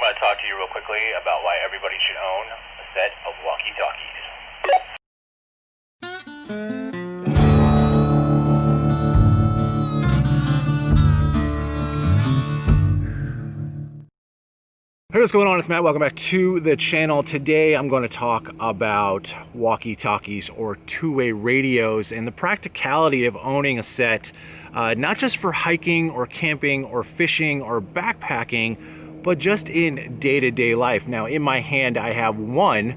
going to talk to you real quickly about why everybody should own a set of Walkie Talkies. Hey, what's going on? It's Matt. Welcome back to the channel. Today I'm going to talk about walkie-talkies or two-way radios and the practicality of owning a set, not just for hiking or camping or fishing or backpacking, but just in day-to-day life. Now, in my hand, I have one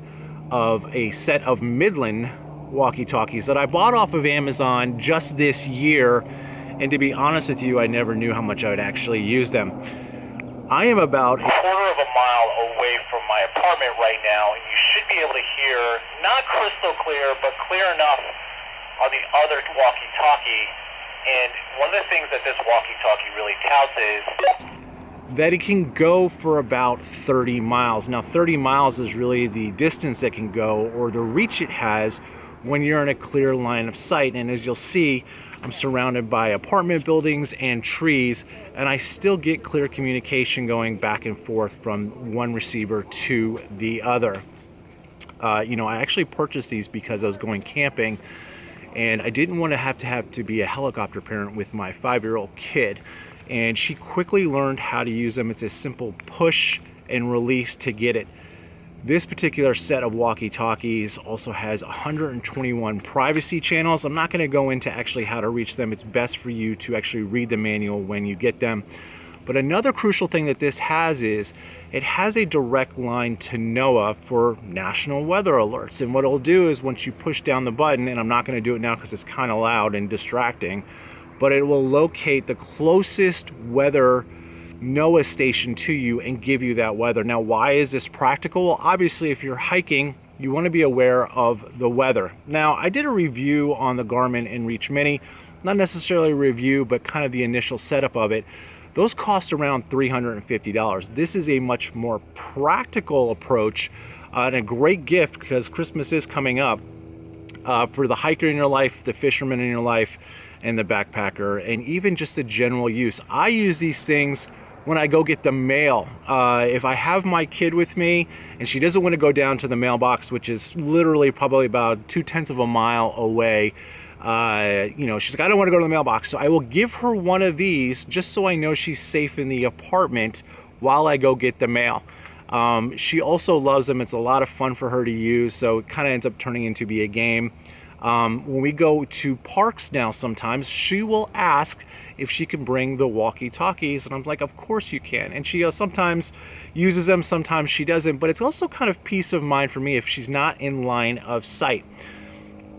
of a set of Midland walkie-talkies that I bought off of Amazon just this year, and to be honest with you, I never knew how much I would actually use them. I am about a quarter of a mile away from my apartment right now, and you should be able to hear, not crystal clear, but clear enough on the other walkie-talkie. And one of the things that this walkie-talkie really touts is that it can go for about 30 miles. Now, 30 miles is really the distance it can go, or the reach it has when you're in a clear line of sight. And as you'll see, I'm surrounded by apartment buildings and trees, and I still get clear communication going back and forth from one receiver to the other. I actually purchased these because I was going camping, and I didn't want to have to be a helicopter parent with my 5-year-old kid. And she quickly learned how to use them. It's a simple push and release to get it. This particular set of walkie-talkies also has 121 privacy channels. I'm not going to go into actually how to reach them. It's best for you to actually read the manual when you get them. But another crucial thing that this has is it has a direct line to NOAA for national weather alerts. And what it'll do is once you push down the button, and I'm not going to do it now because it's kind of loud and distracting, but it will locate the closest weather NOAA station to you and give you that weather. Now, why is this practical? Well, obviously, if you're hiking, you want to be aware of the weather. Now, I did a review on the Garmin InReach Mini, not necessarily a review, but kind of the initial setup of it. Those cost around $350. This is a much more practical approach and a great gift because Christmas is coming up for the hiker in your life, the fisherman in your life, and the backpacker, and even just the general use. I use these things when I go get the mail. If I have my kid with me and she doesn't want to go down to the mailbox, which is literally probably about 2/10 of a mile away, she's like, I don't want to go to the mailbox. So I will give her one of these just so I know she's safe in the apartment while I go get the mail. She also loves them. It's a lot of fun for her to use, so it kind of ends up turning into be a game. When we go to parks now, sometimes she will ask if she can bring the walkie-talkies, and I'm like, of course you can. And she sometimes uses them, sometimes she doesn't, but it's also kind of peace of mind for me if she's not in line of sight.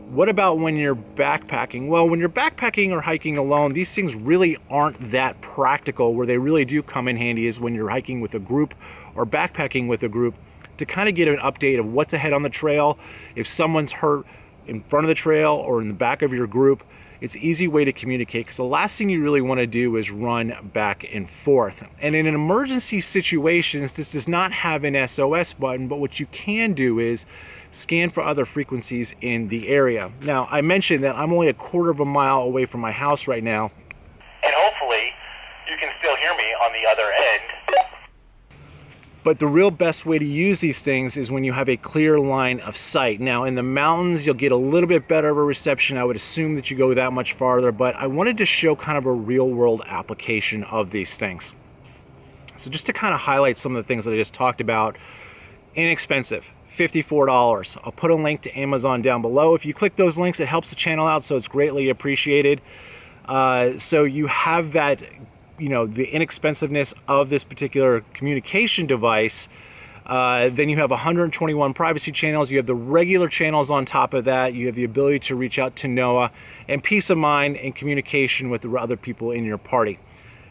What about when you're backpacking? Well, when you're backpacking or hiking alone, these things really aren't that practical. Where they really do come in handy is when you're hiking with a group or backpacking with a group to kind of get an update of what's ahead on the trail. If someone's hurt in front of the trail or in the back of your group, it's an easy way to communicate, because the last thing you really want to do is run back and forth. And in an emergency situations, this does not have an SOS button, but what you can do is scan for other frequencies in the area. Now, I mentioned that I'm only a quarter of a mile away from my house right now, and hopefully you can still hear me on the other end. but the real best way to use these things is when you have a clear line of sight. Now, in the mountains, you'll get a little bit better of a reception. I would assume that you go that much farther, but I wanted to show kind of a real-world application of these things. So just to kind of highlight some of the things that I just talked about, inexpensive, $54. I'll put a link to Amazon down below. If you click those links, it helps the channel out, so it's greatly appreciated. So you have that, the inexpensiveness of this particular communication device. Then you have 121 privacy channels. You have the regular channels on top of that. You have the ability to reach out to NOAA, and peace of mind and communication with the other people in your party.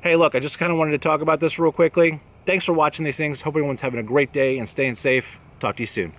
Hey, look, I just kind of wanted to talk about this real quickly. Thanks for watching these things. Hope everyone's having a great day and staying safe. Talk to you soon.